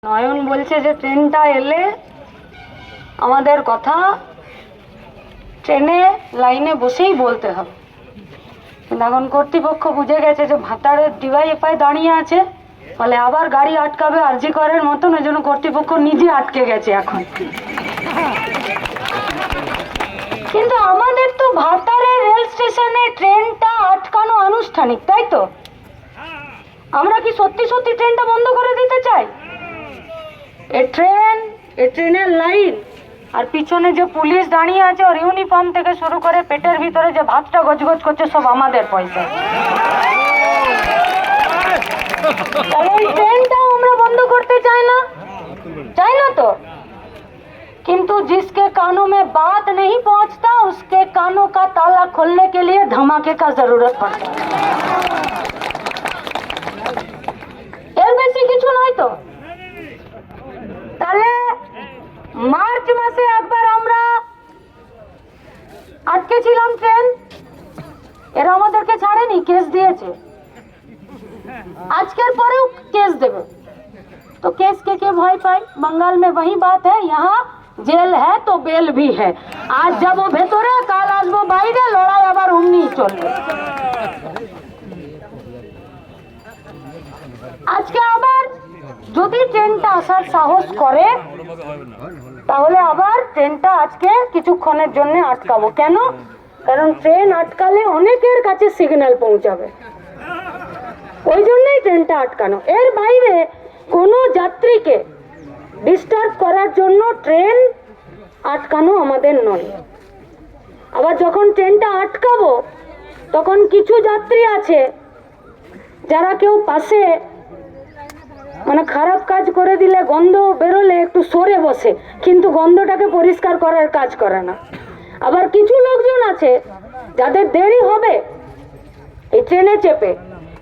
নয়ন বলছে যে ট্রেনটা এলে আমাদের কথা ট্রেনে লাইনে বসেই বলতে হবে। এখন কর্তৃপক্ষ বুঝে গেছে যে ভাতারের ডিওয়াইএফআই দাঁড়িয়ে আছে, ফলে আবার গাড়ি আটকাবে আরজি করের মতন, ওই জন্য কর্তৃপক্ষ নিজে আটকে গেছে এখন। কিন্তু আমাদের তো ভাতারের রেল স্টেশনে ট্রেনটা আটকানো আনুষ্ঠানিক, তাই তো? আমরা কি সত্যি সত্যি ট্রেনটা বন্ধ করে দিতে চাই? এ ট্রেনের লাইন আর পিছনে যে পুলিশ দাঁড়িয়ে আছে, ওর ইউনিফর্ম থেকে শুরু করে পেটের ভিতরে যে ভাতটা গজগজ করছে, সব আমাদের পয়সা। তাহলে এই ট্রেনটাও আমরা বন্ধ করতে চাই না তো। किंतु जिसके कानों में बात नहीं पहुंचता उसके कानों का ताला खोलने के लिए धमाके का जरूरत पड़ता है। এর বেশি কিছু নয় তো। তাহলে মার্চ মাসে একবার আমরা আটকে ছিলাম ট্রেন, এরা আমাদেরকে ছাড়েনি, কেস দিয়েছে। আজকের পরেও কেস দেবে। तो केस के भय पाई? बंगाल में वही बात है, यहाँ जेल है तो बेल भी है। आज जब वो भेतरे काल आसबो बाइरे, लड़ाई आबार उमनी चलবে। আজকে আবার যদি ট্রেনটা আসার সাহস করে, তাহলে আবার ট্রেনটা আজকে কিছুক্ষণের জন্য আটকাবো। কেন? কারণ ট্রেন আটকালে অনেকের কাছে সিগন্যাল পৌঁছাবে, ওই জন্যই ট্রেনটা আটকানো। এর বাইরে কোনো যাত্রীকে ডিস্টার্ব করার জন্য ট্রেন আটকানো আমাদের নয়। আবার যখন ট্রেনটা আটকাবো, তখন কিছু যাত্রী আছে যারা কেউ পাশে মানে খারাপ কাজ করে দিলে, গন্ধ বেরোলে একটু সরে বসে, কিন্তু গন্ধটাকে পরিষ্কার করার কাজ করে না। আবার কিছু লোকজন আছে যাদের দেরি হবে এই ট্রেনে চেপে,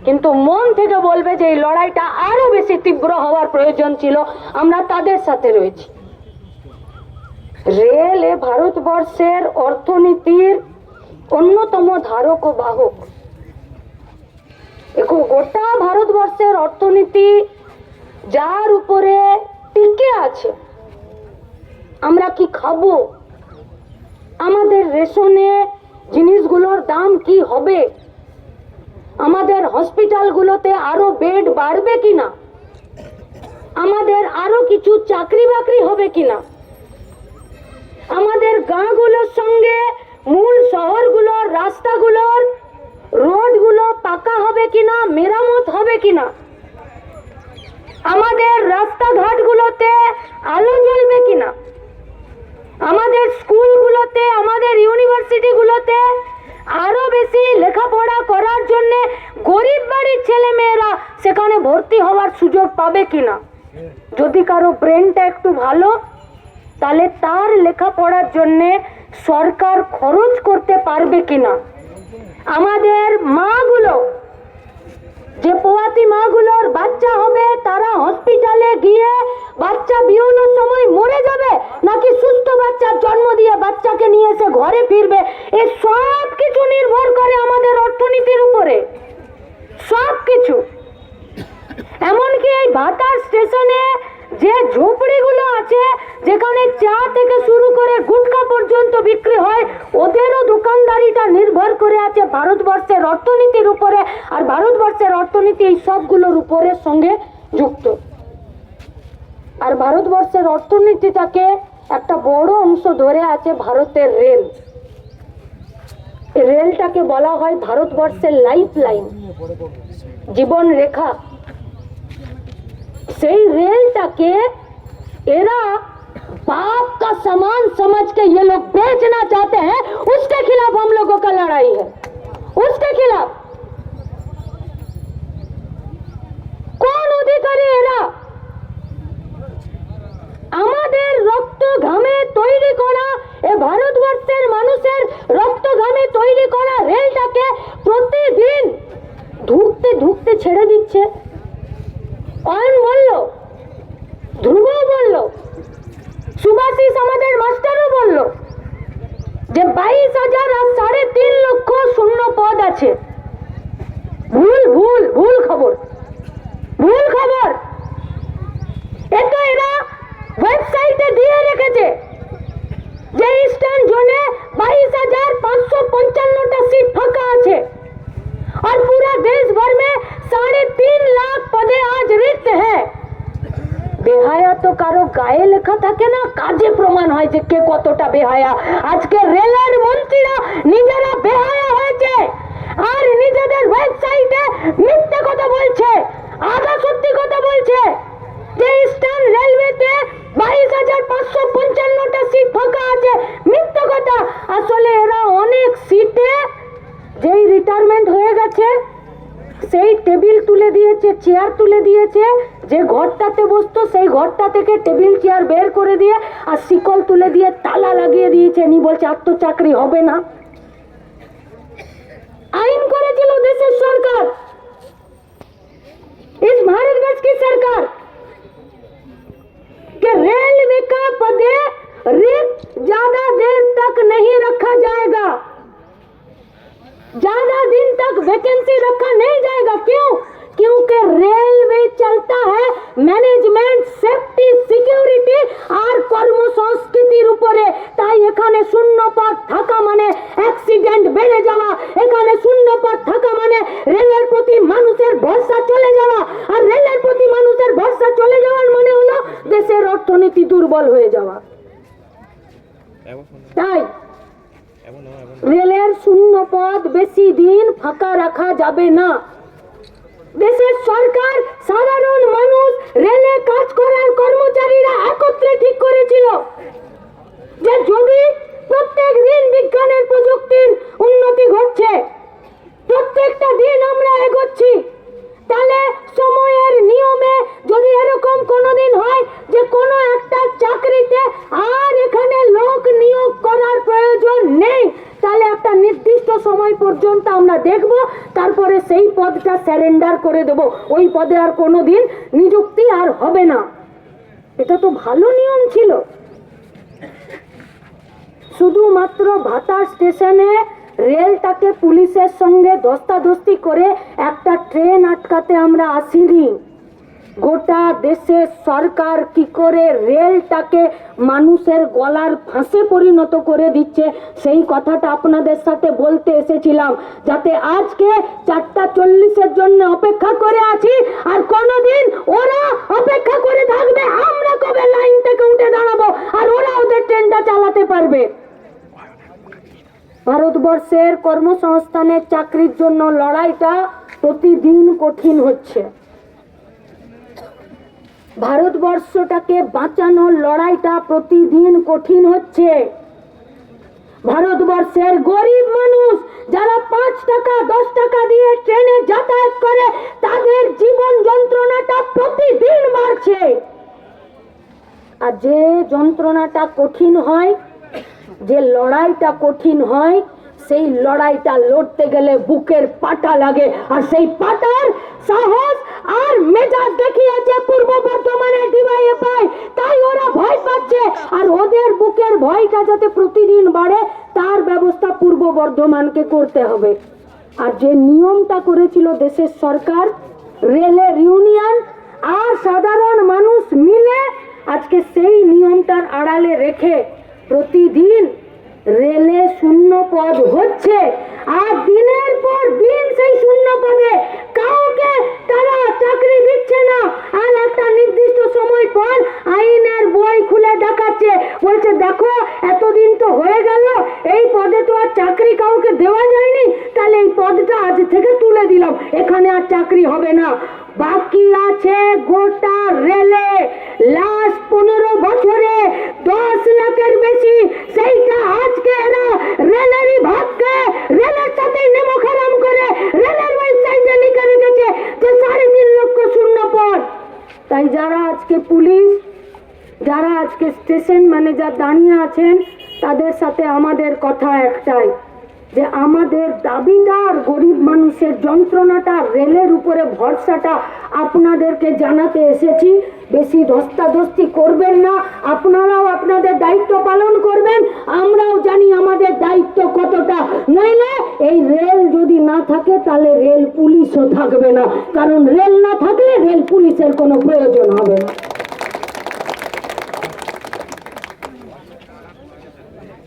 কিন্তু মন থেকে বলবে যে এই লড়াইটা আরো বেশি তীব্র হওয়ার প্রয়োজন ছিল, আমরা তাদের সাথে রয়েছি। রেল এ ভারতবর্ষের অর্থনীতির অন্যতম ধারক ও বাহক। গোটা ভারতবর্ষের অর্থনীতি যার উপরে টিকে আছে, আমরা কি খাবো, আমাদের রেশনে জিনিসগুলোর দাম কি হবে, আমাদের হসপিটালগুলোতে আরো বেড বাড়বে কিনা, আমাদের আরো কিছু চাকরি বাকরি হবে কিনা, আমাদের গাঁগুলোর সঙ্গে মূল শহরগুলোর রাস্তাগুলোর রোডগুলো পাকা হবে কিনা, মেরামত হবে কিনা, আমাদের রাস্তাঘাটগুলোতে আলো জ্বলবে কিনা, আমাদের স্কুলগুলোতে, আমাদের ইউনিভার্সিটিগুলোতে আরো বেশি লেখাপড়া করার জন্য গরিব বাড়ির ছেলে মেয়েরা সেখানে ভর্তি হওয়ার সুযোগ পাবে কিনা। যদি কারো ব্রেনটা একটু ভালো, তাহলে তার লেখাপড়ার জন্য সরকার খরচ করতে পারবে কিনা। আমাদের মাগুলো, যে পোয়াতি মাগুলোর বাচ্চা হবে, তারা হসপিটালে গিয়ে বাচ্চা বিয়োনোর সময় মরে যাবে, নাকি সুস্থ বাচ্চার জন্ম দিয়ে বাচ্চাকে নিয়ে এসে ঘরে ফিরবে, এ সব কিছু নির্ভর করে আমাদের অর্থনীতির উপরে। সব কিছু। এমনকি এই ভাতার স্টেশনে যে ঝোপড়িগুলো আছে, যেখানে চা থেকে শুরু করে গুটখা পর্যন্ত বিক্রি হয়, ওদেরও দোকানদারিটা নির্ভর করে আছে ভারতবর্ষের অর্থনীতির উপরে। আর ভারতবর্ষের অর্থনীতি এই সবগুলোর উপরের সঙ্গে যুক্ত। আর ভারতবর্ষের অর্থনীতিটাকে একটা বড় অংশ ধরে আছে ভারতের রেল। রেলটাকে বলা হয় ভারতবর্ষের লাইফ লাইন, জীবন রেখা। সেই রেলটাকে এরা बाप का सामान समझ के ये लोग बेचना चाहते हैं, उसके खिलाफ हम लोगों का लड़ाई है। उसके खिलाफ कौन अधिकारी এরা? আমাদের রক্ত ঘামে তৈরি করা, এ ভারতবর্ষের মানুষের রক্ত ঘামে তৈরি করা রেলটাকে প্রতিদিন ধুকতে ধুকতে ছেড়ে দিচ্ছে। অয়ন বলল, ধ্রুব বলল, সুভাষিস আমাদের মাস্টারও বলল যে 22,000 আর 3.5 লক্ষ শূন্য পদ আছে। ভুল ভুল ভুল খবর, ভুল খবর। এত তো কারো গায়ে লেখা থাকে না, কাজে প্রমাণ হয় যে কে কতটা বেহায়া। আজকে রেলের মন্ত্রীরা নিজেরা বেহায়া হয়েছে আর নিজেদের ওয়েবসাইটে মিথ্যে কথা বলছে, আধা সত্যি কথা বলছে যে ইস্টার্ন রেলওয়েতে 22,555টা সিট ফাঁকা আছে। মিথ্যে কথা। আসলে এরা অনেক সিটে যেই রিটায়ারমেন্ট হয়ে গেছে সেই টেবিল তুলে দিয়েছে, চেয়ার তুলে দিয়েছে, যে ঘরটাতে বসতো সেই ঘরটা থেকে টেবিল চেয়ার বের করে দিয়ে আর শিকল তুলে দিয়ে তালা লাগিয়ে দিয়েছে। নি বলছে আর তো চাকরি হবে না। আইন করেছিল দেশের সরকার, इस भारतवर्ष की सरकार कि रेलवे का पदे रिक्त ज्यादा देर तक नहीं रखा जाएगा, ज्यादा दिन तक वैकेंसी रखा नहीं जाएगा। क्यों? क्योंकि रेलवे चलता है मैनेजमेंट, सेफ्टी, सिक्योरिटी और কর্মসংস্কৃতির উপরে। তাই এখানে শূন্য পদ থাকা মানে অ্যাক্সিডেন্ট বেড়ে যাওয়া, এখানে শূন্য পদ থাকা মানে রেলের প্রতি মানুষের ভরসা চলে যাওয়া, আর রেলের প্রতি মানুষের ভরসা চলে যাওয়ার মানে হলো দেশের অর্থনীতি দুর্বল হয়ে যাওয়া। তাই রেলের শূন্য পদ বেশি দিন ফাঁকা রাখা যাবে না। দেশের সরকার, সাধারণ মানুষ, রেলে কাজ করার কর্মচারীরা একত্রে ঠিক করেছিল যে যদি প্রত্যেক দিন বিজ্ঞানের প্রযুক্তির উন্নতি ঘটছে, প্রত্যেকটা দিন আমরা এগোচ্ছি, তাহলে সময়ের নিয়মে যদি এরকম কোনোদিন হয় যে কোনো একটা চাকরিতে আর এখানে লোক নিয়োগ করার প্রয়োজন নেই, তাহলে একটা নির্দিষ্ট সময় পর্যন্ত আমরা দেখব, তারপরে সেই পদটা স্যারেন্ডার করে দেব, ওই পদে আর কোনোদিন নিযুক্তি আর হবে না। এটা তো ভালো নিয়ম ছিল। শুধুমাত্র ভাতার স্টেশনে রেলটাকে পুলিশের সঙ্গে ধস্তাধস্তি করে একটা ট্রেন আটকাতে আমরা আসিনি। গোটা দেশের সরকার কি করে রেলটাকে মানুষের গলার ফাঁসে পরিণত করে দিচ্ছে সেই কথাটা আপনাদের সাথে বলতে এসেছিলাম, যাতে আজকে 4:40-এর জন্য অপেক্ষা করে আছি আর কোনোদিন ওরা অপেক্ষা করে থাকবে আমরা কবে লাইন থেকে উঠে দাঁড়াবো আর ওরা ওদের ট্রেনটা চালাতে পারবে। ভারতবর্ষের কর্মসংস্থানের চাকরির জন্য লড়াইটা প্রতিদিন কঠিন হচ্ছে। ভারতবর্ষটাকে বাঁচানোর লড়াইটা প্রতিদিন কঠিন হচ্ছে। ভারতবর্ষের গরিব মানুষ যারা 5 টাকা 10 টাকা দিয়ে ট্রেনে যাতায়াত করে তাদের জীবন যন্ত্রণাটা প্রতিদিন বাড়ছে। আর যে যন্ত্রণাটা কঠিন হয়, যে লড়াইটা কঠিন হয়, সেই লড়াইটা লড়তে গেলে বুকের পাটা লাগে, আর সেই পাটার সাহস আর মেজাজ দেখিয়েছে পূর্ব বর্ধমানের ডিওয়াইএফআই। তাই ওরা ভয় পাচ্ছে, আর ওদের বুকের ভয়টা যাতে প্রতিদিন বাড়ে তার ব্যবস্থা পূর্ব বর্ধমানকে করতে হবে। আর যে নিয়মটা করেছিল দেশের সরকার, রেলের ইউনিয়ন আর সাধারণ মানুষ মিলে আজকে সেই নিয়মটার আড়ালে রেখে প্রতিদিন রেলে শূন্য পদ হচ্ছে, আর দিনের পর দিন সেই শূন্য পদে কাউকে তারা চাকরি দিচ্ছে না। আর একটা নির্দিষ্ট সময় পর আইনের বই খুলে দেখাচ্ছে, বলছে দেখো এতদিন তো হয়ে গেল, এই পদে তো আর চাকরি কাউকে দেওয়া যায়নি, তাহলে এই পদটা আজ থেকে তুলে দিলাম, এখানে আর চাকরি হবে না। বাকি আছে গোটা রেলে লাস্ট 15 বছরে 10 লাখের বেশি, সেইটা আজকে এরা রেলেরই ভাগকে রেলের সাথে নেমখারাম করে রেলের ওয়েবসাইটে লিখে রেখেছে যে 3.5 লক্ষ শূন্য পদ। তাই যারা আজকে পুলিশ, যারা আজকে স্টেশন ম্যানেজার দাঁড়িয়ে আছেন, তাদের সাথে আমাদের কথা একটাই, যে আমাদের দাবিটা আর গরিব মানুষের যন্ত্রণাটা, রেলের উপরে ভরসাটা আপনাদেরকে জানাতে এসেছি। বেশি ধস্তাধস্তি করবেন না, আপনারাও আপনাদের দায়িত্ব পালন করবেন, আমরাও জানি আমাদের দায়িত্ব কতটা। নইলে এই রেল যদি না থাকে তাহলে রেল পুলিশও থাকবে না, কারণ রেল না থাকলে রেল পুলিশের কোনো প্রয়োজন হবে না।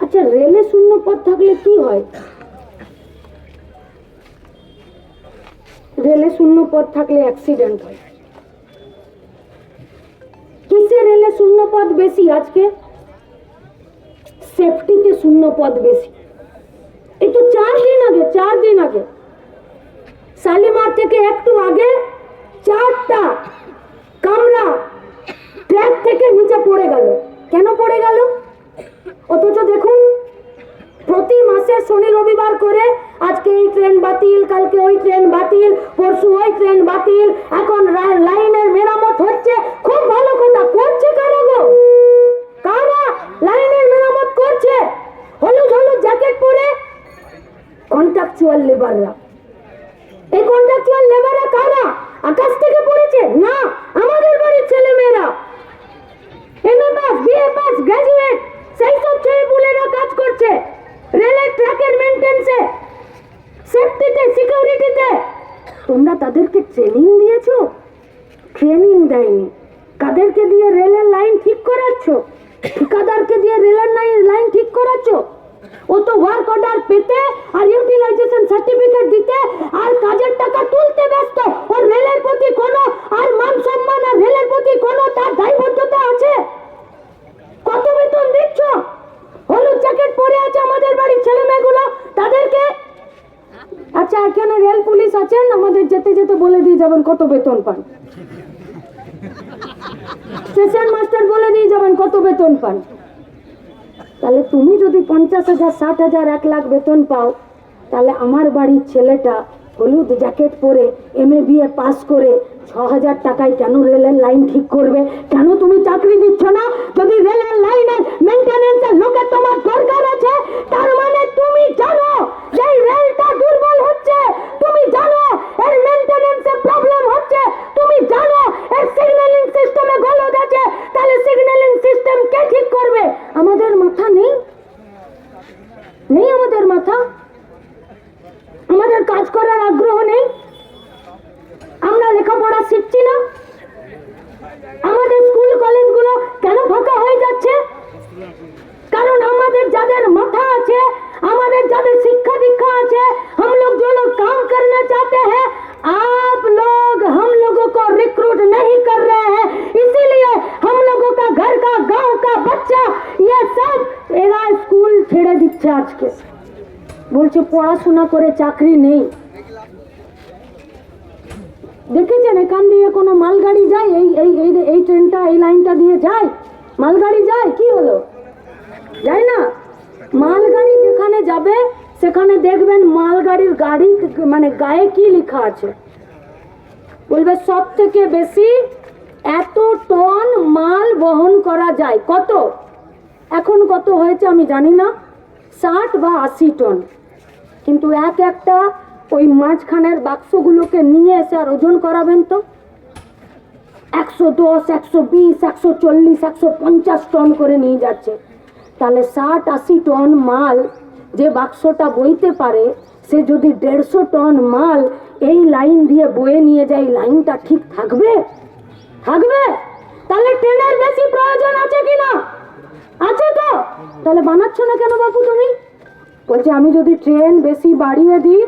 আচ্ছা, রেলে শূন্য পদ থাকলে কি হয়? রেলে শূন্য পদ থাকলে অ্যাক্সিডেন্ট হয়। কিসে রেলে শূন্য পদ বেশি আজকে, সেফটিতে শূন্য পদ বেশি। এই তো 4 দিন আগে শালিমার থেকে একটু আগে 4টা কামরা ট্র্যাক থেকে নিচে পড়ে গেল। কেন পড়ে গেল? অথচ দেখুন প্রতি মাসে শনি রবিবার করে আজকে এই ট্রেন বাতিল, কালকে ওই ট্রেন বাতিল, পরশু ওই ট্রেন বাতিল, এখন লাইনের মেরামত হচ্ছে। খুব ভালো কথা, করছে কারা গো? কারা লাইনের মেরামত করছে? হলুদ হলুদ জ্যাকেট পরে কন্ট্রাকচুয়াল লেবাররা। এই কন্ট্রাকচুয়াল লেবাররা কারা? আকাশ থেকে পড়েছে? না, আমাদের বাড়ির ছেলে মেয়েরা, MA pass, BA pass, graduate, সেই সব ছেলেপুলেরা কাজ করছে রেলের ট্র্যাকের মেইনটেন্সে, সেফটিতে, সিকিউরিটিতে। তোমরা তাদেরকে ট্রেনিং দিয়েছো? ট্রেনিং দেয়নি। কাদেরকে দিয়ে রেলের লাইন ঠিক করাচ্ছ? ঠিকাদারকে দিয়ে রেলের লাইন ঠিক করাচ্ছ। ও তো ওয়ার্ক অর্ডার পেতে আর ইউটিলাইজেশন সার্টিফিকেট দিতে আর কাজের টাকা তুলতে ব্যস্ত। ওর রেলের প্রতি কোনো আর মান সম্মান আর রেলের প্রতি কোনো তার দায়বদ্ধতা আছে? কত বেতন দিচ্ছ? হলুদ জ্যাকেট পরে আছে আমাদের বাড়ির ছেলে মেয়েগুলো, তাদেরকে। আচ্ছা, এখানে রেল পুলিশ আছেন, আমাদের যেতে যেতে বলে দিয়ে যাবেন কত বেতন পান। স্টেশন মাস্টার বলে দিয়ে যাবেন কত বেতন পান। তাহলে তুমি যদি 50,000, 60,000, 1 লাখ বেতন পাও, তাহলে আমার বাড়ির ছেলেটা হলুদ জ্যাকেট পরে এমএ বিএ পাস করে 6,000 টাকায় কেন রেলের লাইন ঠিক করবে? কেন তুমি চাকরি দিচ্ছ না? যদি রেলের লাইনের মেইনটেনেন্সের লোকের তোমার দরকার আছে, তার মানে তুমি জানো যে রেলটা দুর্বল হচ্ছে, তুমি জানো এর মেইনটেনেন্সে প্রবলেম হচ্ছে, তুমি জানো এর সিগন্যালিং সিস্টেমে গলদ আছে। তাহলে সিগন্যালিং সিস্টেম কে ঠিক করবে? আমাদের মাথা নেই? নেই আমাদের মাথা? আমাদের কাজ করার আগ্রহ নেই? আমরা লেখাপড়া শিখছি না? আমাদের স্কুল কলেজগুলো কেন ফাঁকা হয়ে যাচ্ছে? কারণ আমাদের যাদের মাথা আছে, আমাদের যাদের শিক্ষা দীক্ষা আছে, हम लोग जो लोग काम करना चाहते हैं, आप लोग हम लोगों को रिक्रूट नहीं कर रहे हैं। इसीलिए हम लोगों का घर का, गांव का बच्चा ये सब एरा स्कूल ছেড়ে দিচ্ছে আজকে। বলছে পড়াশোনা করে চাকরি নেই। দেখেছেন এখান দিয়ে কোনো মালগাড়ি যায়? এই ট্রেনটা এই লাইনটা দিয়ে যায়? মালগাড়ি যায়? কি হলো? যায় না। মালগাড়ি যেখানে যাবে সেখানে দেখবেন মালগাড়ির গাড়ি মানে গায়ে কি লেখা আছে? বলবে সব থেকে বেশি এত টন মাল বহন করা যায়। কত? এখন কত হয়েছে আমি জানি না, 60 বা 80 টন। কিন্তু একটা ওই মাঝখানের বাক্সগুলোকে নিয়ে এসে আর ওজন করাবেন তো 110, 120, 140, 150 টন করে নিয়ে যাচ্ছে। তাহলে 60-80 টন মাল যে বাক্সটা বইতে পারে, সে যদি 150 টন মাল এই লাইন দিয়ে বয়ে নিয়ে যায়, লাইনটা ঠিক থাকবে? থাকবে? তাহলে ট্রেনের বেশি প্রয়োজন আছে কিনা? আছে তো। তাহলে বানাচ্ছ না কেন বাবু তুমি? বলছে আমি যদি ট্রেন বেশি বাড়িয়ে দিই,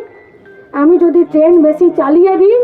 আমি যদি ট্রেন বেশি চালিয়ে দিই,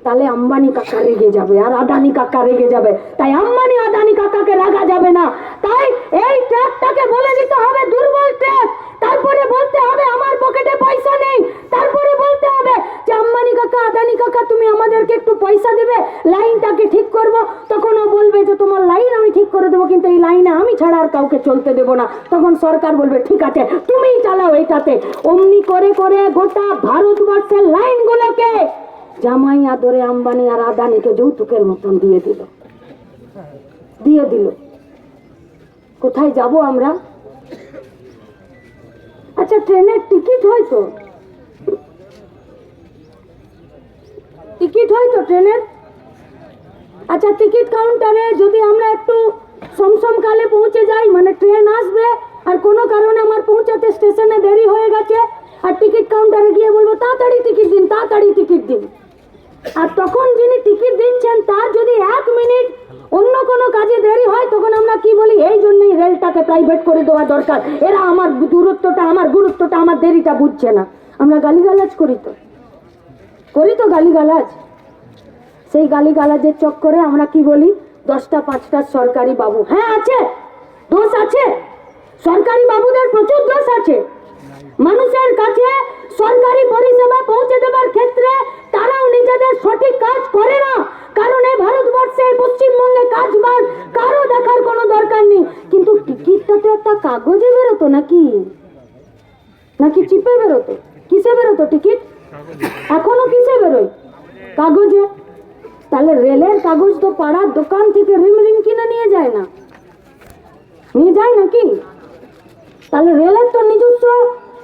তাহলে আম্বানি কাকা রেগে যাবে আর আদানি কাকা রেগে যাবে। তাই আম্বানি আদানি কাকাকে রাখা যাবে না। তাই এই ট্র্যাকটাকে বলে দিতে হবে দুর্বল ট্র্যাক। তারপরে বলতে হবে আমার পকেটে পয়সা নেই। তারপরে বলতে হবে যে আম্বানি কাকা, আদানি কাকা, তুমি আমাদেরকে একটু পয়সা দেবে, লাইনটাকে ঠিক করব। তখন ও বলবে যে তোমার লাইন আমি ঠিক করে দেবো, কিন্তু এই লাইনে আমি ছাড়া আর কাউকে চলতে দেবো না। তখন সরকার বলবে ঠিক আছে তুমিই চালাও এটাতে। অমনি করে করে গোটা ভারতবর্ষের লাইনগুলোকে জামাই আদরে আম্বানি আর আদানিকে যৌতুকের মতন দিয়ে দিল। কোথায় যাব আমরা? আচ্ছা, ট্রেনের টিকিট হয় তো ট্রেনের? আচ্ছা, টিকিট কাউন্টারে যদি আমরা একটু সমকালে পৌঁছে যাই, মানে ট্রেন আসবে আর কোনো কারণে আমার পৌঁছাতে স্টেশনে দেরি হয়ে গেছে, আর টিকিট কাউন্টারে গিয়ে বলবো তাড়াতাড়ি টিকিট দিন, তাড়াতাড়ি টিকিট দিন। আর তখন যিনি টিকিট দিচ্ছেন তার যদি 1 মিনিট অন্য কোনো কাজে দেরি হয়, তখন আমরা কি বলি? এই জন্যই রেলটাকে প্রাইভেট করে দেওয়া দরকার, এরা আমার দূরত্বটা, আমার গুরুত্বটা, আমার দেরিটা বুঝছে না। আমরা গালিগালাজ করি তো গালিগালাজ। সেই গালিগালাজের চক্করে আমরা কি বলি? 10টা 5টা সরকারি বাবু, হ্যাঁ আছে, দোষ আছে, সরকারি বাবুদের প্রচুর দোষ আছে। মানুষের কাছে সরকারি পরিষেবা পৌঁছে দেওয়ার ক্ষেত্রে তারাও নিজেদের সঠিক কাজ করে না, কারণ এই ভারতবর্ষে পশ্চিমবঙ্গে কাজ বাজ কারো দেখার কোনো দরকার নেই। কিন্তু টিকিটটা তো একটা কাগজে বেরোতো নাকি, নাকি চিপে বেরোতো? কিসে বেরোতো টিকিট? এখনো কিসে বেরোয়? কাগজে। তাহলে রেলের কাগজ তো পাড়ার দোকান থেকে রিম রিম কিনে নিয়ে যায় না, নিয়ে যায় নাকি? তাহলে রেলের তো নিজস্ব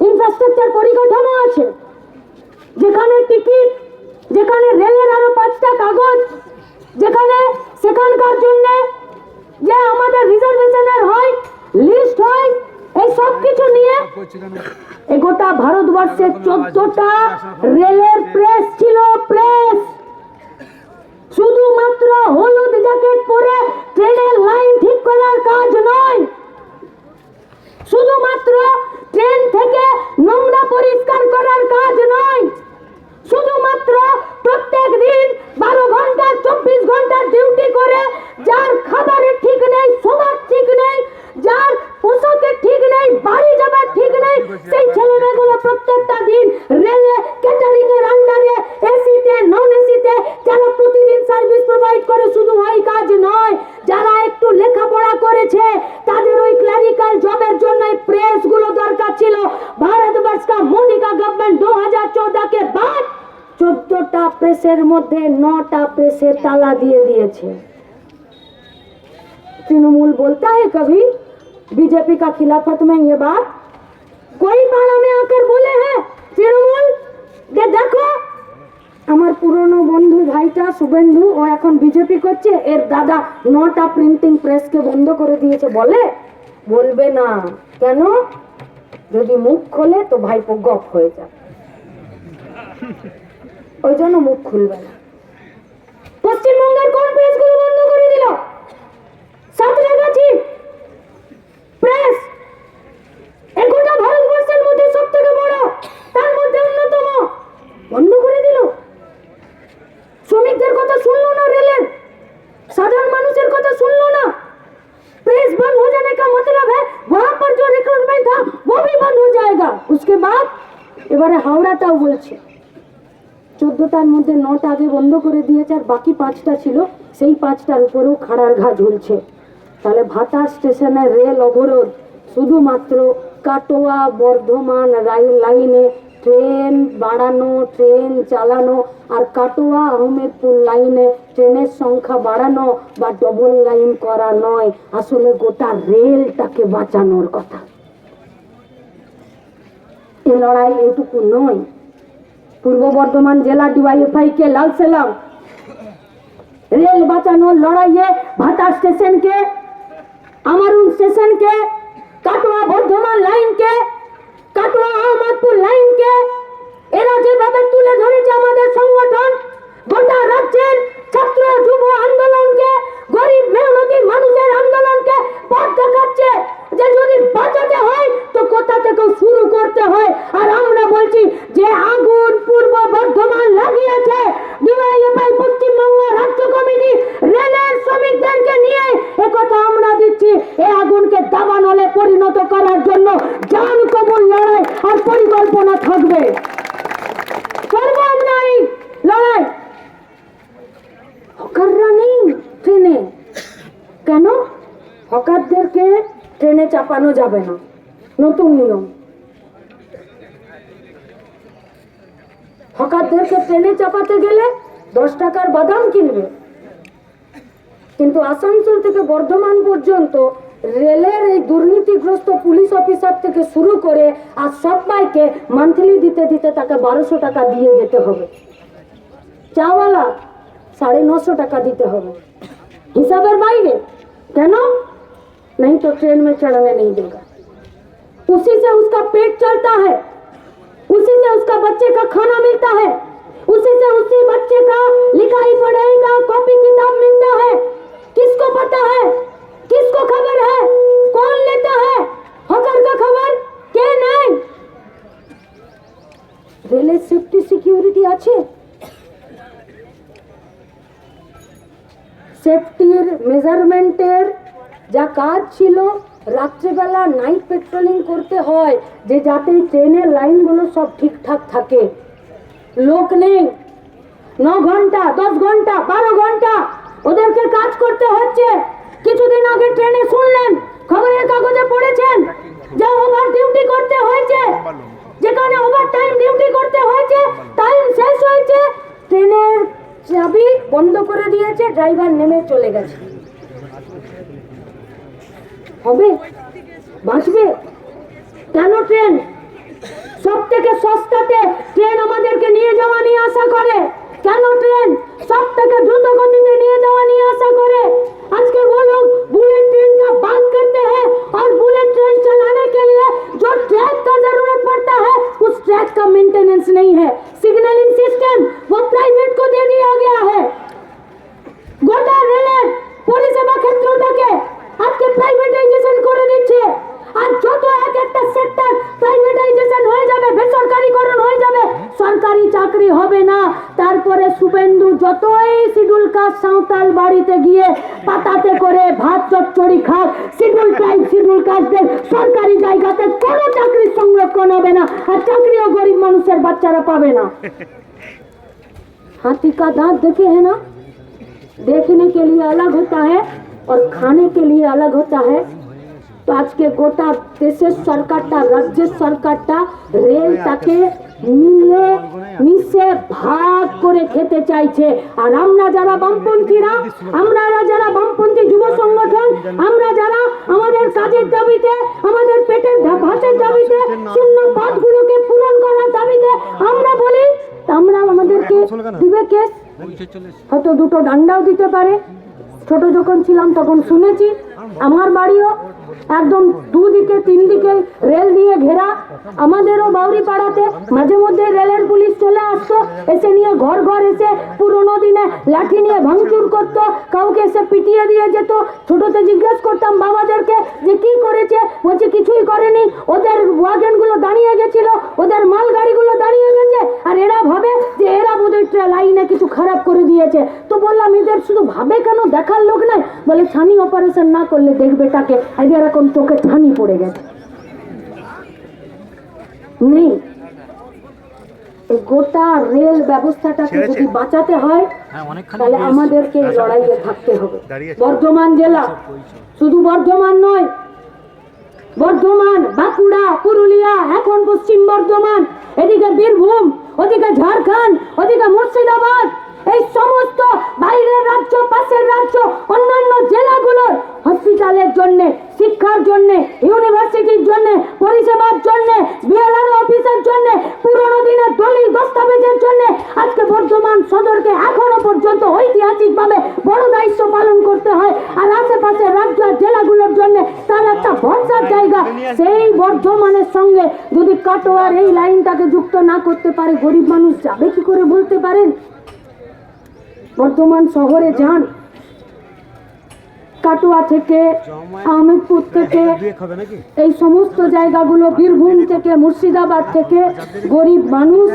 ইনফ্রাস্ট্রাকচার পরিকাঠামো আছে, যেখানে টিকিট, যেখানে রেলের আরো 5টা কাগজ, যেখানে সেখানকার জন্য যে আমাদের রিজার্ভেশনের হয়, লিস্ট হয়, এই সব কিছু নিয়ে এই গোটা ভারতবর্ষে 14টা রেলের প্রেস ছিল। প্রেস শুধুমাত্র হলুদ জ্যাকেট পরে ট্রেনের লাইন ঠিক করার কাজ নয়, শুধুমাত্র ট্রেন থেকে নোংরা পরিষ্কার করার কাজ নয়, শুধুমাত্র প্রত্যেক দিন 12 ঘন্টা 24 ঘন্টা ডিউটি করে যার খাবারের ঠিক নেই, শোবার ঠিক নেই, যার পোশাকের ঠিক নেই, বাড়ি যাবার ঠিক নেই, সেই ছেলেমেয়েগুলো প্রত্যেকটা দিন রেলে ক্যাটারিং এর আন্ডারে এসিতে নন এসিতে যারা প্রতিদিন সার্ভিস প্রোভাইড করে, শুধু ওই কাজ নয়, যারা একটু লেখাপড়া করেছে তাদের ওই ক্লারিক্যাল জবের জন্য প্রেস গুলো দরকার ছিল। ভারতবর্ষ का मोदी का गवर्नमेंट 2014 के बाद 14টা প্রেসের মধ্যে 9টা প্রেসে তালা দিয়ে দিয়েছে। तृणमूल बोलता है कभी बीजेपी का खिलाफत में ये बात, कोई पाला में आकर बोले हैं तृणमूल যে দেখো আমার পুরনো বন্ধু ভাইটা শুভেন্দু ও এখন বিজেপি করছে, এর দাদা 9টা প্রিন্টিং প্রেসকে বন্ধ করে দিয়েছে, বলে? বলবে না। কেন? যদি মুখ খোলে তো ভাইপো গপ হয়ে যাবে, ওই জন্য মুখ খুলবে না। পশ্চিমবঙ্গের কোন প্রেসগুলো বন্ধ করে দিল? সাঁতরাগাছি প্রেস, এই গোটা ভারতবর্ষের মধ্যে সব থেকে বড়, তার মধ্যে অন্যতম, বন্ধ করে দিল। শ্রমিকদের কথা শুনলো না, রেলের সাধারণ মানুষের কথা শুনলো না। प्रेस बंद हो जाने का मतलब है वहां पर जो रिक्रूटमेंट था वो भी बंद हो जाएगा। उसके बाद এবারে হাওড়াটাও বলছে 14টার মধ্যে 9টা আগে বন্ধ করে দিয়েছে, আর বাকি 5টা ছিল, সেই 5টার উপরেও খাড়ার ঘা ঝুলছে। তাহলে ভাতার স্টেশনে রেল অবরোধ, শুধুমাত্র কাটোয়া বর্ধমান লাইনে ট্রেন বাড়ানো, ট্রেন চালানো, আর কাটোয়া আহমেদপুর লাইনে ট্রেনের সংখ্যা বাড়ানো বা ডবল লাইন করা নয়, আসলে গোটা রেলটাকে বাঁচানোর কথা। এ লড়াই এটুকু নয়। পূর্ব বর্ধমান জেলা ডিওয়াইএফআই কে লাল সালাম। রেল বাঁচানোর লড়াইয়ে ভাতা স্টেশনকে, আমারুন স্টেশনকে, কাটোয়া বর্ধমান লাইনকে, কাটোয়া আহমদপুর লাইনকে এরা যেভাবে তুলে ধরেছে আমাদের সংগঠন, গোটা রাজ্যের ছাত্র যুব আন্দোলনকে, গরিব মেহনতি মানুষের আন্দোলনকে পথ দেখাচ্ছে যে যদি বাঁচাতে হয় তো কোথা থেকে শুরু করতে হয়। আর আমরা বলছি যে আগুন পূর্ব বর্ধমান লাগিয়েছে ডিওয়াইএফআই পশ্চিমবঙ্গ রাজ্য কমিটি রেলের শ্রমিকদেরকে নিয়ে, একথা আমরা দিচ্ছি। এই আগুনকে দাবানলে পরিণত করার জন্য জান কবুল লড়াই আর পরিকল্পনা থাকবে। করবো আমরা এই লড়াই। হকাররা নেই ট্রেনে, কেন? হকারদেরকে ট্রেনে চাপানো যাবে না, নতুন নিয়ম। হকারদেরকে ট্রেনে চাপাতে গেলে 10 টাকার বাদাম কিনবে, কিন্তু আসানসোল থেকে বর্ধমান পর্যন্ত রেলের এই দুর্নীতিগ্রস্ত পুলিশ অফিসার থেকে শুরু করে আর সবাইকে মান্থলি দিতে দিতে তাকে 1200 টাকা দিয়ে যেতে হবে। চাওয়ালা 950 টাকা দিতে হবে, হিসাবের বাইরে। কেন? नहीं तो ट्रेन में चढ़ने नहीं देगा। उसी से उसका पेट चलता है, उसी से उसका बच्चे का खाना मिलता है, उसी से उसी बच्चे का लिखाई पढ़ाई का कॉपी किताब मिलता है। किसको पता है? किसको खबर है? कौन लेता है हकर का खबर? के नहीं? रेल सेफ्टी सिक्योरिटी আছে, সেফটির মেজারমেন্টের যা কাজ ছিল, রাত্রিবেলা নাইট পেট্রোলিং করতে হয় যে যাতে ট্রেনের লাইনগুলো সব ঠিকঠাক থাকে। লোক নেই, 9 ঘন্টা 10 ঘন্টা 12 ঘন্টা ওদেরকে কাজ করতে হচ্ছে। কিছুদিন আগে ট্রেনে শুনলেন, খবরের কাগজে পড়েছেন যে ওভার ডিউটি করতে হয়েছে, যেখানে ওভার টাইম ডিউটি করতে হয়েছে, টাইম শেষ হয়েছে, ট্রেনের চাবি বন্ধ করে দিয়েছে, ড্রাইভার নেমে চলে গেছে। হবে? বাঁচবে? কেন ট্রেন সব থেকে সস্তাতে ট্রেন আমাদেরকে নিয়ে যাওয়া নিয়ে আশা করে? কেন ট্রেন সব থেকে দ্রুত গতিতে নিয়ে যাওয়া নিয়ে आशा करे? आज के वो लोग बुलेट ट्रेन का बात करते हैं और बुलेट ट्रेन चलाने के लिए जो ट्रैक का जरूरत पड़ता है उस ट्रैक का मेंटेनेंस नहीं है। सिग्नलिंग सिस्टम वो प्राइवेट को दे दिया गया है। गोटा रेल পরিষেবা ক্ষেত্রটাকে আজকে প্রাইভেটাইজেশন করে দিচ্ছে। আর যত এক একটা সেক্টর প্রাইভেটাইজেশন হয়ে যাবে, বেসরকারিকরণ হয়ে যাবে, সরকারি চাকরি হবে না। তারপরে শুভেন্দু যতই শিডিউল কাস্ট সাঁওতাল বাড়িতে গিয়ে পাতাতে করে ভাত চচ্চড়ি খাক, শিডিউল ট্রাইব শিডিউল কাস্টদের সরকারি জায়গাতে কোনো চাকরির সংরক্ষণ হবে না, আর চাকরিও গরিব মানুষের বাচ্চারা পাবে না। हाथी का दांत देखे है ना, देखने के लिए अलग होता है और खाने के लिए अलग होता है। तो आज के गोटा देशेर सरकारटा, राज्य सरकारटा रेलटाके मिले मिशे भाग करे खेते चाइछे। আর আমরা যারা বামপন্থীরা, আমরা যারা বামপন্থী যুব সংগঠন, আমরা যারা আমাদের কাজের দাবিতে, আমাদের পেটের ভাতের দাবিতে, শূন্য পদগুলোকে পূরণ করার দাবিতে আমরা বলি, আমরা আমাদেরকে দিবে কেস, হয়তো দুটো ডান্ডাও দিতে পারে। ছোট যখন ছিলাম তখন শুনেছি, আমার বাড়িও একদম দুদিকে তিন দিকে রেল দিয়ে ঘেরা। আমাদেরও বাউরি পাড়াতে মাঝে মধ্যে রেলের পুলিশ চলে আসতো, এসে নিয়ে ঘর ঘর এসে পুরোনো দিনে লাঠি নিয়ে ভাঙচুর করতো, কাউকে এসে পিটিয়ে দিয়ে যেত। ছোটতে জিজ্ঞেস করতাম বাবাদেরকে যে কি করেছে, বলছে কিছুই করেনি, ওদের ওয়াগনগুলো দাঁড়িয়ে গেছিল, ওদের মালগাড়িগুলো দাঁড়িয়ে গেছে, আর এরা ভাবে যে এরা বোধহয় লাইনে কিছু খারাপ করে দিয়েছে। তো বললাম এদের শুধু ভাবে কেন, দেখার লোক নাই? বলে ছানি অপারেশন না করলে দেখবে তাকে, এদের এখন চোখে ছানি পড়ে গেছে। নেই, গোটা রেল ব্যবস্থাটাকে যদি বাঁচাতে হয় তাহলে আমাদেরকে লড়াইয়ে থাকতে হবে। বর্ধমান জেলা, শুধু বর্ধমান নয়, বর্ধমান, বাঁকুড়া, পুরুলিয়া, এখন পশ্চিম বর্ধমান, এদিকে বীরভূম, ওদিকে ঝাড়খণ্ড, ওদিকে মুর্শিদাবাদ, এই সমস্ত বাইরের রাজ্য, পাশের রাজ্য, অন্যান্য জেলাগুলোর হসপিটালের জন্য, শিক্ষার জন্য, ইউনিভার্সিটির জন্য, পরিষেবার জন্য, বিএলআর অফিসের জন্য, পুরোনো দিনের দলিল দস্তাবেজের জন্য আজকে বর্ধমান সদরকে এখনো পর্যন্ত ঐতিহাসিকভাবে বড় দায়িত্ব পালন করতে হয়। আর আশেপাশের রাজ্য আর জেলাগুলোর জন্য তার একটা ভরসার জায়গা। সেই বর্ধমানের সঙ্গে যদি কাটোয়ার এই লাইনটাকে যুক্ত না করতে পারে, গরিব মানুষ যাবে কি করে বলতে পারেন? বর্ধমান শহরে যান, কাটোয়া থেকে, আহমেদপুর থেকে, এই সমস্ত জায়গাগুলো, বীরভূম থেকে, মুর্শিদাবাদ থেকে গরিব মানুষ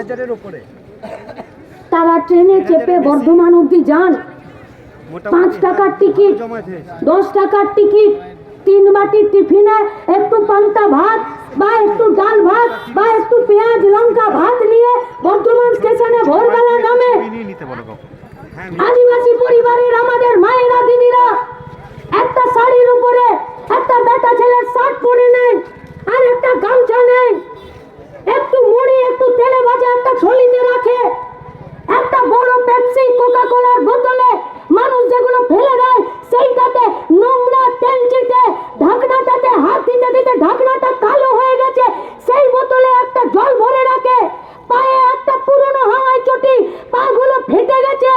তারা ট্রেনে চেপে বর্ধমান অব্দি যান। 5 টাকার টিকিট, 10 টাকার টিকিট, 3 বাটি টিফিনে একটু পান্তা ভাত বা একটু ডাল ভাত বা একটু পেঁয়াজ লঙ্কা ভাত নিয়ে বর্ধমান স্টেশনে ভোরবেলা নামে। আদিবাসী পরিবারের আমাদের মায়েরা, দিদিরা একটা শাড়ির উপরে একটা বেটা ছেলের শার্ট পরে নেয়, আর একটা গামছা নেয়, একটু মুড়ি একটু তেলে ভাজা একটা ঝোলিতে রাখে, একটা বড় পেপসি কোকা কোলার বোতলে মানুষ যেগুলো ফেলে দেয় সেইটাতে নোংরা তেল চিটে ঢাকনাটাতে হাত দিতে দিতে ঢাকনাটা কালো হয়ে গেছে, সেই বোতলে একটা জল ভরে রাখে। পায়ে একটা পুরনো হাওয়াই চটি, পাগুলো ফেটে গেছে,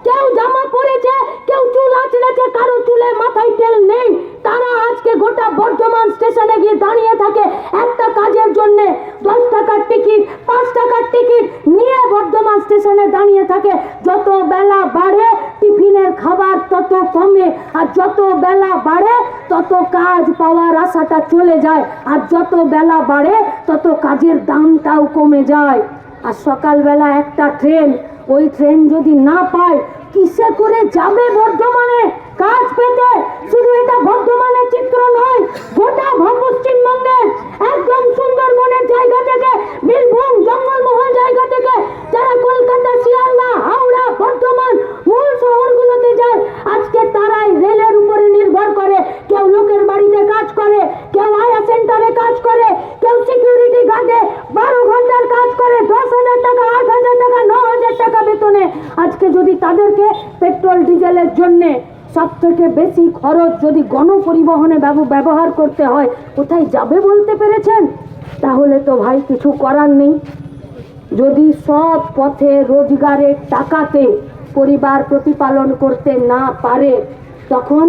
কেউ জামা পরেছে, কেউ চুল আঁচড়েছে, কারো চুলে মাথায় তেল নেই। তারা আজকে গোটা বর্ধমান স্টেশনে গিয়ে দাঁড়িয়ে থাকে একটা কাজের জন্য। 10 টাকার টিকিট, 5 টাকার টিকিট নিয়ে বর্ধমান স্টেশনে দাঁড়িয়ে থাকে। যত বেলা বাড়ে টিফিনের খাবার তত কমে, আর যত বেলা বাড়ে তত কাজ পাওয়ার আশাটা চলে যায়, আর যত বেলা বাড়ে তত কাজের দামটাও কমে যায়। আর সকালবেলা একটা ট্রেন, ওই ট্রেন যদি না পায় কিসে করে যাবে বর্ধমানে কাজ পেতে? শুধু এটা বর্ধমানের চিত্র নয়, গোটা পশ্চিমবঙ্গের একদম সুন্দরবনের জায়গা থেকে, বীরভূম জঙ্গলমহল জায়গা থেকে যারা কলকাতা, শিয়ালদা, হাওড়া, বর্ধমান মূল শহরগুলোতে যায়, আজকে তারাই রেলের উপরে নির্ভর করে। কেউ লোকের বাড়িতে কাজ করে, কেউ আয়া সেন্টারে কাজ করে, কেউ সিকিউরিটি গার্ডে 12 ঘন্টার কাজ করে, 10,000 টাকা, 8,000 টাকা, 9,000 টাকা বেতনে। আজকে যদি তাদেরকে পেট্রোল ডিজেলের জন্য সব থেকে বেশি খরচ যদি গণপরিবহনে ব্যবহার করতে হয়, কোথায় যাবে বলতে পেরেছেন? তাহলে তো ভাই কিছু করার নেই। যদি সৎ পথে রোজগারের টাকাতে পরিবার প্রতিপালন করতে না পারে, তখন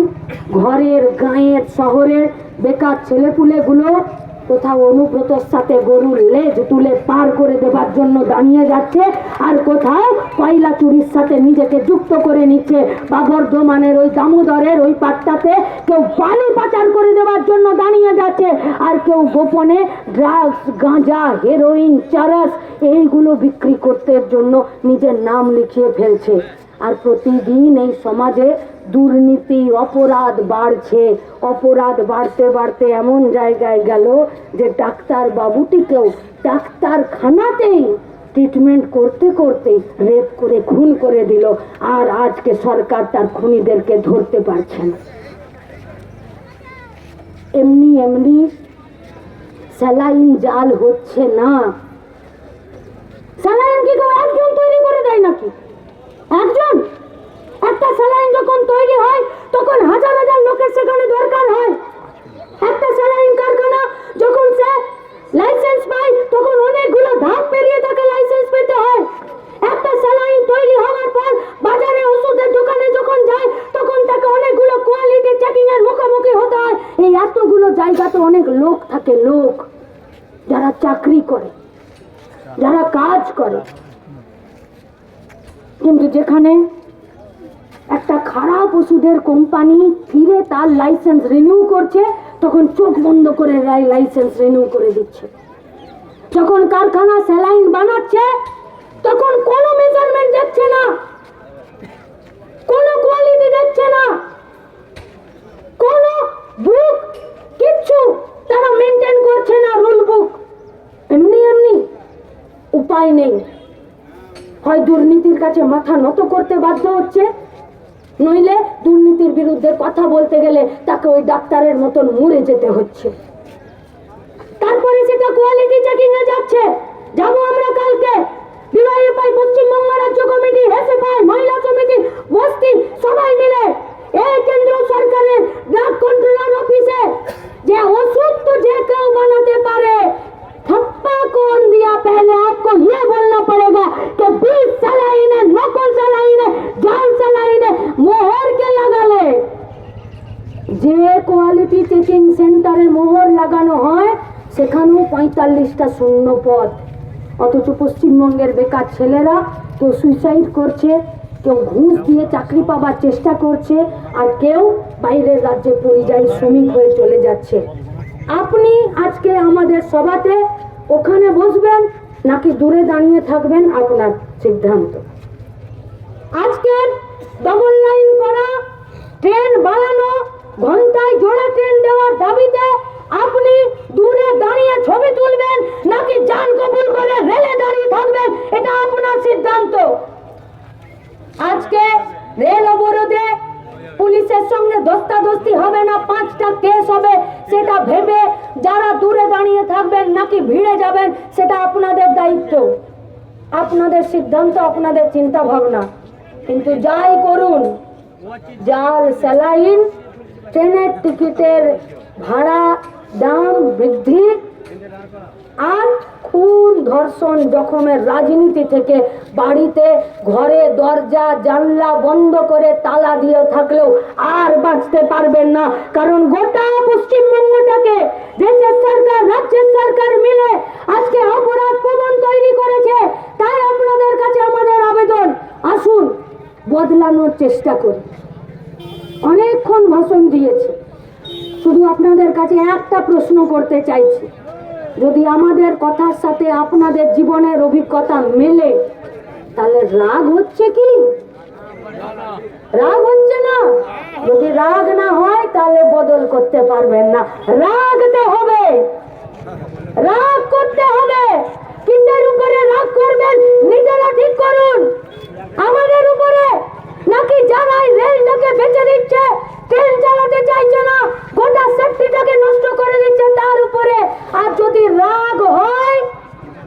ঘরের, গাঁয়ের, শহরের বেকার ছেলেপুলেগুলো কোথাও অনুব্রতর সাথে গরুর লেজ তুলে পার করে দেবার জন্য দাঁড়িয়ে যাচ্ছে, আর কোথাও কয়লা চুরির সাথে নিজেকে যুক্ত করে নিচ্ছে, বা বর্ধমানের ওই দামোদরের ওই পাটটাতে কেউ বালি পাচার করে দেওয়ার জন্য দাঁড়িয়ে যাচ্ছে, আর কেউ গোপনে ড্রাগস, গাঁজা, হেরোইন, চারস এইগুলো বিক্রি করতে জন্য নিজের নাম লিখিয়ে ফেলছে। আর প্রতিদিন এই সমাজে দুর্নীতি, অপরাধ বাড়ছে। অপরাধ বাড়তে বাড়তে এমন জায়গায় গেল যে ডাক্তার বাবুটিকেও ডাক্তারখানাতেই ট্রিটমেন্ট করতে করতে রেপ করে খুন করে দিল, আর আজকে সরকার তার খুনিদেরকে ধরতে পারছে না। এমনি এমনি স্যালাইন জাল হচ্ছে না। স্যালাইন কি কেউ একজন তৈরি করে দেয় নাকি? একজন? একটা স্যালাইন যখন তৈরি হয় তখন হাজার হাজার লোকের সেখানে দরকার হয়। একটা স্যালাইন কারখানা যখন সে লাইসেন্স পায় তখন অনেকগুলো ধাপ পেরিয়ে তাকে লাইসেন্স পেতে হয়। একটা স্যালাইন তৈরি হওয়ার পর বাজারে ওষুধের দোকানে যখন যায় তখন তাকে অনেকগুলো কোয়ালিটি চেকিং এর মুখোমুখি হতে হয়। এই এতগুলো জায়গাতে অনেক লোক থাকে, লোক যারা চাকরি করে, যারা কাজ করে। কিন্তু যেখানে একটা খারাপ ওষুধের কোম্পানি ফিরে তার লাইসেন্স রিনিউ করছে, তখন চোখ বন্ধ করে লাইসেন্স রিনিউ করে দিচ্ছে। যখন কারখানা স্যালাইন বানাচ্ছে তখন কোনো মেজারমেন্ট দেখছে না, কোনো কোয়ালিটি দেখছে না, কোনো বুক কিচ্ছু তারা মেনটেন করছে না, রুল বুক। এমনি এমনি উপায় নেই, হয় দুর্নীতির কাছে মাথা নত করতে বাধ্য হচ্ছে, নইলে দুর্নীতির বিরুদ্ধে কথা বলতে গেলে তাকে ওই ডাক্তারের মতন মরে যেতে হচ্ছে। তারপরে সেটা কোয়ালিটি চেকিং এ যাচ্ছে। যাবো আমরা কালকে ডিওয়াইএফআই, পশ্চিমবঙ্গ রাজ্য কমিটি, এসএফআই, মহিলা সমিতি, বস্তি সবাই মিলে এই কেন্দ্র সরকারের ড্রাগ কন্ট্রোলার অফিসে যে ওষুধ তো যে কেউ বানাতে পারে, थप्पा कौन दिया? पहले आपको ये बोलना पड़ेगा कि 20 सलाइन है, नकल सलाइन है, जाल सलाइन है, मोहर के लगाले। যে কোয়ালিটি চেকিং সেন্টারে মোহর লাগানো হয় সেখানেও 45টা শূন্য পদ। অথচ পশ্চিমবঙ্গের বেকার ছেলেরা কেউ সুইসাইড করছে, কেউ ঘুষ দিয়ে চাকরি পাবার চেষ্টা করছে, আর কেউ বাইরের রাজ্যে পরিযায়ী শ্রমিক হয়ে চলে যাচ্ছে। আপনি আজকে আমাদের সভাতে ওখানে বসবেন নাকি দূরে দাঁড়িয়ে থাকবেন, আপনার সিদ্ধান্ত। আজকে ডবল লাইন করা, ট্রেন বাড়ানো, ঘন্টায় জোড়া ট্রেন দেওয়ার দাবিতে আপনি দূরে দাঁড়িয়ে ছবি তুলবেন নাকি জান কবুল করে রেলে দাঁড়িয়ে থাকবেন, এটা আপনার সিদ্ধান্ত। আজকে রেল অবরোধে পুলিশের সঙ্গে ধস্তাধস্তি হবে না, 5টা কেস হবে, সেটা ভেবে যারা দূরে দাঁড়িয়ে থাকবেন নাকি ভিড়ে যাবেন সেটা আপনাদের দায়িত্ব, আপনাদের সিদ্ধান্ত, আপনাদের চিন্তা ভাবনা। কিন্তু যাই করুন, জাল স্যালাইন, ট্রেনের টিকিটের ভাড়া দাম বৃদ্ধি, আর খুন, ধর্ষণ, জখমের রাজনীতি থেকে বাড়িতে ঘরে দরজা জানলা বন্ধ করে তালা দিয়ে থাকলেও আর বাঁচতে পারবেন না। কারণ গোটা পশ্চিমবঙ্গটাকে দেশের সরকার, রাজ্যের সরকার মিলে আজকে অপরাধ প্রবণ তৈরি করেছে। তাই আপনাদের কাছে আমাদের আবেদন, আসুন বদলানোর চেষ্টা করি। অনেকক্ষণ ভাষণ দিয়েছি, শুধু আপনাদের কাছে একটা প্রশ্ন করতে চাইছি, যদি আমাদের কথার সাথে আপনাদের জীবনের অভিজ্ঞতা মেলে তাহলে রাগ হচ্ছে কি? রাগ হচ্ছে না? যদি রাগ না হয় তাহলে বদল করতে পারবেন না। রাগতে হবে, রাগ করতে হবে। কিসের উপরে রাগ করবেন নিজেরা ঠিক করুন। আমাদের উপরে নাকি যারা রেলটাকে বেঁচে দিচ্ছে, ট্রেন চালাতে চাইছে না, গোটা সেফটিটাকে নষ্ট করে দিচ্ছে তার উপরে? আর যদি রাগ হয়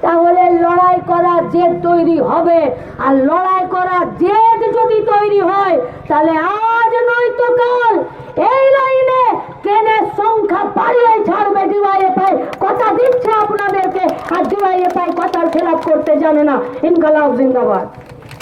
তাহলে লড়াই করার জেদ তৈরি হবে। আর লড়াই করার জেদ যদি তৈরি হয় তাহলে আজ নয়তো কাল এই লাইনে ট্রেনের সংখ্যা বাড়িয়ে ছাড়বে ডিওয়াইএফআই, কথা দিচ্ছে আপনাদেরকে। আর ডিওয়াইএফআই কথার খেলাপ করতে জানে না। ইনকলাব জিন্দাবাদ।